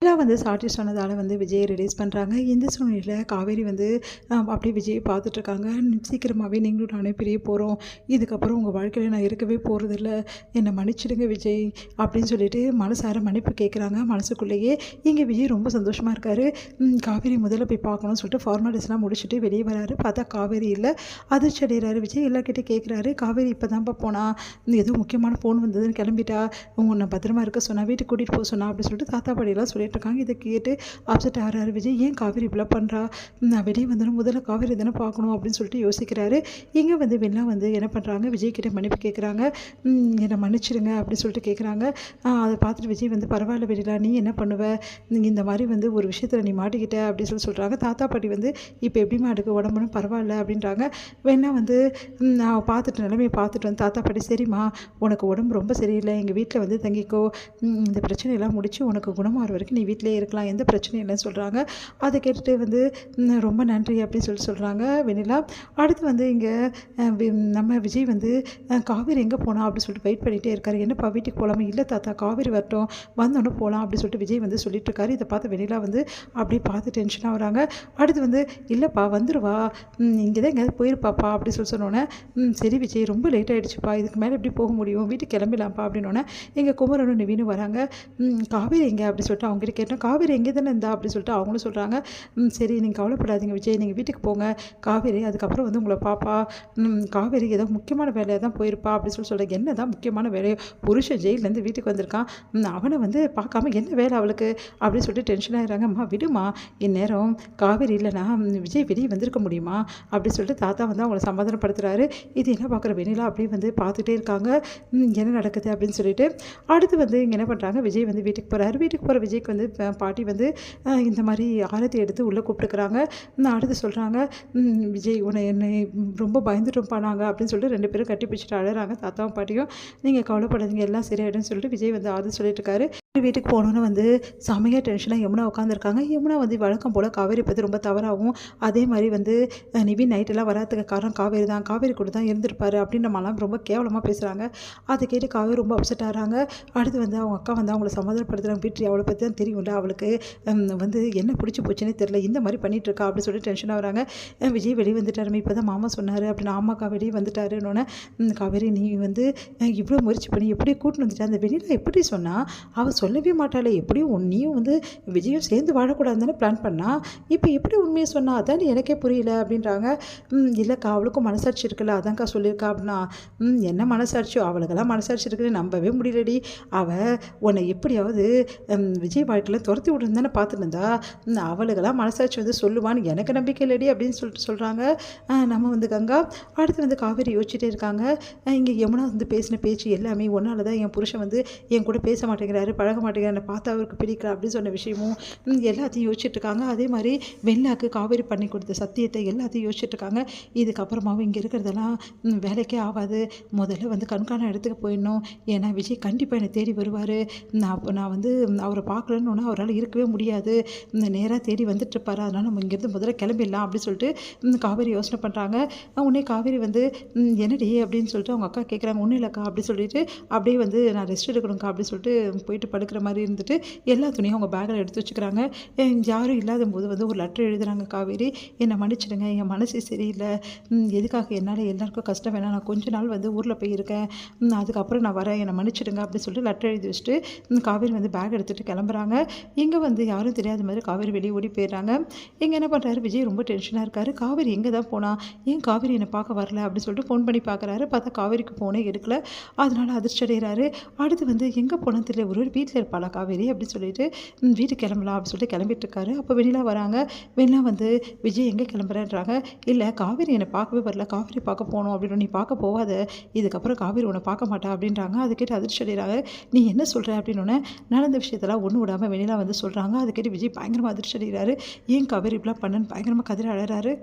இதெல்லாம் வந்து சாட்டி சொன்னதால் வந்து விஜயை ரிலீஸ் பண்ணுறாங்க. இந்த சூழ்நிலையில் காவேரி வந்து அப்படியே விஜயை பார்த்துட்ருக்காங்க. சீக்கிரமாகவே நீங்களும் நானும் பிரிய போகிறோம். இதுக்கப்புறம் உங்கள் வாழ்க்கையில் நான் இருக்கவே போகிறதில்ல. என்னை மன்னிச்சிடுங்க விஜய் அப்படின்னு சொல்லிட்டு மனசார மன்னிப்பு கேட்குறாங்க. மனசுக்குள்ளேயே இங்கே விஜய் ரொம்ப சந்தோஷமாக இருக்கார். காவேரி முதல்ல போய் பார்க்கணும்னு சொல்லிட்டு ஃபார்மாலிட்டிஸ்லாம் முடிச்சுட்டு வெளியே வராரு. பார்த்தா காவேரி இல்லை. அதிர்ச்சி அடைகிறாரு விஜய். எல்லார்கிட்டையும் கேட்குறாரு. காவேரி இப்போ தான்ப்பா போனா, ஏதோ முக்கியமான ஃபோன் வந்ததுன்னு கிளம்பிட்டா, உன்னை பத்திரமா இருக்க சொன்னா, வீட்டுக்கு கூட்டிகிட்டு போக சொன்னா அப்படின்னு சொல்லிட்டு தாத்தா பாடியெல்லாம் சொல்லிட்டு இருக்காங்க. இதை கேட்டு அப்செட் ஆகிறாரு விஜய். ஏன் காவேரி இப்படிலாம் பண்ணுறா, நான் வெளியே வந்தேன் முதல்ல காவேரி தானே பார்க்கணும் அப்படின்னு சொல்லிட்டு யோசிக்கிறாரு. இங்கே வந்து வெள்ளா வந்து என்ன பண்ணுறாங்க, விஜய் கிட்டே மன்னிப்பு கேட்குறாங்க. என்னை மன்னிச்சிடுங்க அப்படின்னு சொல்லிட்டு கேட்குறாங்க. அதை பார்த்துட்டு விஜய் வந்து பரவாயில்ல வெளியில நீ என்ன பண்ணுவ, இந்த மாதிரி வந்து ஒரு விஷயத்தில் நீ மாட்டிக்கிட்ட அப்படின்னு சொல்கிறாங்க. தாத்தா பாட்டி வந்து இப்போ எப்படிமா இருக்குது உடம்புன்னு பரவாயில்ல அப்படின்றாங்க. வேணா வந்து நான் பார்த்துட்டு நிலைமையை பார்த்துட்டு வந்து தாத்தா பாட்டி சரிம்மா உனக்கு உடம்பு ரொம்ப சரியில்லை, எங்கள் வீட்டில் வந்து தங்கிக்கோ, இந்த பிரச்சனையெல்லாம் முடிச்சு உனக்கு குணமாகிற வரைக்கும் நீ வீட்டிலே இருக்கலாம், எந்த பிரச்சனையும் இல்லைன்னு சொல்கிறாங்க. அதை கேட்டுட்டு வந்து ரொம்ப நன்றி அப்படின்னு சொல்கிறாங்க வெண்ணிலா. அடுத்து வந்து இங்கே நம்ம விஜய் வந்து காவேரி எங்கே போனா அப்படின்னு சொல்லிட்டு வெயிட் பண்ணிகிட்டே இருக்காரு. என்னப்பா வீட்டுக்கு போகலாமா, இல்லை தாத்தா காவேரி வரட்டும் வந்தோன்னே போகலாம் அப்படின்னு சொல்லிட்டு விஜய் வந்து சொல்லிட்டு இருக்காரு. இதை பார்த்து வெண்ணிலா வந்து அப்படியே பார்த்து டென்ஷனாக வராங்க. அடுத்து வந்து இல்லைப்பா வந்துடுவா, இங்கே தான் எங்கேயாவது போயிருப்பாப்பா அப்படின்னு சொன்னோன்னே சரி விஜய் ரொம்ப லேட் ஆகிடுச்சுப்பா, இதுக்கு மேலே எப்படி போக முடியும், வீட்டுக்கு கிளம்பிடலாம்ப்பா அப்படின்னோடனே எங்கள் குமரனும் நிவினும் வராங்க. காவேரி எங்கே அப்படின்னு சொல்லிட்டு அவங்ககிட்ட கேட்டோம். காவேரி எங்கே தானே இருந்தா அப்படின்னு சொல்லிட்டு அவங்களும் சொல்கிறாங்க. சரி நீங்கள் கவலைப்படாதீங்க விஜய், நீங்கள் வீட்டுக்கு போங்க, காவேரி அதுக்கப்புறம் வந்து உங்களை பாப்பா, காவேரி ஏதோ முக்கியமான வேலையாக தான் போயிருப்பா அப்படின்னு சொல்கிறாங்க. என்ன தான் முக்கியமான வேலையோ, புருஷன் ஜெயிலேருந்து வீட்டுக்கு வந்திருக்கான், அவனை வந்து பார்க்காம என்ன வேலை அவளுக்கு அப்படின்னு சொல்லிட்டு டென்ஷன் ஆகிறாங்க. அம்மா விடுமா, இந்நேரம் காவேரி இல்லைனா விஜய் வெளியே வந்திருக்க முடியுமா அப்படின்னு சொல்லிட்டு தாத்தா வந்து அவங்கள சமாதானப்படுத்துகிறாரு. இது என்ன பார்க்குற வெண்ணிலா அப்படியே வந்து பார்த்துட்டே இருக்காங்க என்ன நடக்குது அப்படின்னு சொல்லிட்டு. அடுத்து வந்து இங்கே என்ன பண்ணுறாங்க, விஜய் வந்து வீட்டுக்கு போகிறாரு. வீட்டுக்கு போகிற விஜய்க்கு வந்து பாட்டி வந்து இந்த மாதிரி ஆரத்தி எடுத்து உள்ளே கூப்பிட்டுக்கிறாங்க. அடுத்து சொல்கிறாங்க விஜய் என்னை ரொம்ப பயந்துட்டோம்ப்பா நாங்கள் அப்படின்னு சொல்லிட்டு 2 பேரும் கட்டி பிடிச்சிட்டு அழகிறாங்க. தாத்தாவும் பாட்டியும் நீங்கள் கவலைப்படாதீங்க எல்லாம் சரியாயிடும்னு சொல்லிட்டு விஜய் வந்து ஆறுதல் சொல்லிட்டு இருக்காரு. வீட்டுக்கு போகணுன்னு வந்து செமையாக டென்ஷனாக யமுனா உட்காந்துருக்காங்க. யமுனா வந்து வழக்கம் போல் காவேரி பற்றி ரொம்ப தவறாகவும், அதே மாதிரி வந்து நிவின் நைட்டெல்லாம் வராதுக்கு காரணம் காவேரி தான், காவேரி கூட தான் இருந்திருப்பாரு அப்படின்ற மாதிரிலாம் ரொம்ப கேவலமாக பேசுகிறாங்க. அதை கேட்டு காவேரி ரொம்ப அப்செட் ஆகிறாங்க. அடுத்து வந்து அவங்க அக்கா வந்து அவங்கள சமாதானப்படுத்துகிறாங்க. வீட்டு அவளை பற்றி தான் தெரியும்ல, அவளுக்கு வந்து என்ன பிடிச்சி போச்சுன்னே தெரியல, இந்த மாதிரி பண்ணிகிட்டு இருக்கா அப்படின்னு சொல்லிட்டு டென்ஷனாக வராங்க. விஜய் வெளியே வந்துட்டாருமே இப்போ தான் மாமா சொன்னார் அப்படின்னு. ஆமாக்கா வெளியே வந்துட்டாருன்னொன்னே காவேரி நீ வந்து இவ்வளோ முயற்சி பண்ணி எப்படி கூட்டின்னு வந்துட்டா, அந்த வெளியில் எப்படி சொன்னால் அவள் சொல்லவே மாட்டாளே, எப்படியும் நீயும் வந்து விஜயும் சேர்ந்து வாழக்கூடாதுன்னு தானே பிளான் பண்ணா, இப்போ எப்படி உண்மையை சொன்னா அதான் எனக்கே புரியல அப்படின்றாங்க. இல்லைக்கா அவளுக்கும் மனசாட்சி இருக்குல்ல அதான்க்கா சொல்லியிருக்கா அப்படின்னா. என்ன மனசாட்சியோ, அவளுக்கெல்லாம் மனசாட்சி இருக்குன்னு நம்பவே முடியலடி, அவள் உன்னை எப்படியாவது விஜய் வாழ்க்கையில் துரத்தி விடுன்னு தானே பார்த்துட்டு இருந்தா, அவளுக்கெல்லாம் மனசாட்சி வந்து சொல்லுவான்னு எனக்கு நம்பிக்கை இல்லடி அப்படின்னு சொல்லிட்டு சொல்கிறாங்க நம்ம வந்து கங்கா. அடுத்து வந்து காவேரி யோசிச்சுட்டே இருக்காங்க. இங்கே யமுனா வந்து பேசின பேச்சு எல்லாமே ஒன்றால் தான் என் புருஷன் வந்து என் கூட பேச மாட்டேங்கிறாரு, பழக மாட்டேங்கிறாரு, என்னை பார்த்தா அவருக்கு பிடிக்கல அப்படின்னு சொன்ன விஷயமும் எல்லாத்தையும் யோசிச்சுட்டு இருக்காங்க. அதே மாதிரி வெள்ளாக்கு காவேரி பண்ணி கொடுத்த சத்தியத்தை எல்லாத்தையும் யோசிச்சுட்டு இருக்காங்க. இதுக்கப்புறமாவும் இங்கே இருக்கிறதெல்லாம் வேலைக்கே ஆகாது, முதல்ல வந்து கண்காண இடத்துக்கு போயிடணும், ஏன்னா விஜய் கண்டிப்பாக என்னை தேடி வருவார், நான் வந்து அவரை பார்க்கலன்னு அவரால் இருக்கவே முடியாது, நேராக தேடி வந்துட்டு இருப்பார், அதனால் நம்ம இங்கேருந்து முதல்ல கிளம்பிடலாம் அப்படின்னு சொல்லிட்டு காவேரி யோசனை பண்ணுறாங்க. உடனே காவேரி வந்து என்னடி அப்படின்னு சொல்லிட்டு அவங்க அக்கா கேட்குறாங்க. ஒன்றும் இல்லைக்கா அப்படின்னு சொல்லிட்டு அப்படியே வந்து நான் ரெஸ்ட் எடுக்கணும்க்கா அப்படின்னு சொல்லிட்டு போயிட்டு படுக்கிற மாதிரி இருந்துட்டு எல்லா துணியும் அவங்க பேக்கில் எடுத்து வச்சுக்கிறாங்க. யாரும் இல்லாத போது வந்து ஒரு லெட்டர் எழுதுகிறாங்க. காவேரி என்னை மன்னிச்சிடுங்க, என் மனசே சரியில்லை, எதுக்காக என்னால் எல்லாருக்கும் கஷ்டம் வேணாம், நான் கொஞ்ச நாள் வந்து ஊரில் போய் இருக்கேன், அதுக்கப்புறம் நான் வரேன், என்னை மன்னிச்சிடுங்க அப்படின்னு சொல்லிட்டு லெட்டர் எழுதி வச்சுட்டு காவேரி வந்து பேக் எடுத்துகிட்டு கிளம்புறாங்க. இங்கே வந்து யாரும் தெரியாத மாதிரி காவேரி வெளியே ஓடி போயிடுறாங்க. இங்கே என்ன பண்ணுறாரு, விஜய் ரொம்ப டென்ஷனாக இருக்காரு. காவேரி எங்கே தான் போனா, ஏன் காவேரி என்னை பார்க்க வரல அப்படின்னு சொல்லிட்டு ஃபோன் பண்ணி பார்க்குறாரு. பார்த்தா காவேரிக்கு ஃபோனே எடுக்கல, அதனால அதிர்ச்சி அடைகிறாரு. அடுத்து வந்து எங்கே போனால் தெரியல, ஒரு வீட்டில் இருப்பாளா காவேரி அப்படின்னு சொல்லிட்டு வீட்டுக்கு கிளம்பலாம் அப்படின்னு சொல்லிட்டு கிளம்பிட்டு இருக்காரு. அப்போ வெண்ணிலா வராங்க. வெண்ணிலா வந்து விஜய் எங்கே கிளம்புறேன்றாங்க. இல்லை காவேரி என்னை பார்க்கவே வரல, காவேரி பார்க்க போகணும் அப்படின்னு. நீ பார்க்க போகாத, இதுக்கப்புறம் காவேரி உன்னை பார்க்க மாட்டா அப்படின்றாங்க. அது கேட்டு அதிர்ச்சி அடைகிறாங்க. நீ என்ன சொல்கிற அப்படின்னோடனே நடந்த விஷயத்தெல்லாம் ஒன்று விடாமல் வெண்ணிலா வந்து சொல்கிறாங்க. அது கேட்டு விஜய் பயங்கரமாக அதிர்ச்சி அடைகிறாரு. ஏன் காவேரி இப்படிலாம் பண்ணுன்னு பயங்கரமாக கதறி அழறாரு.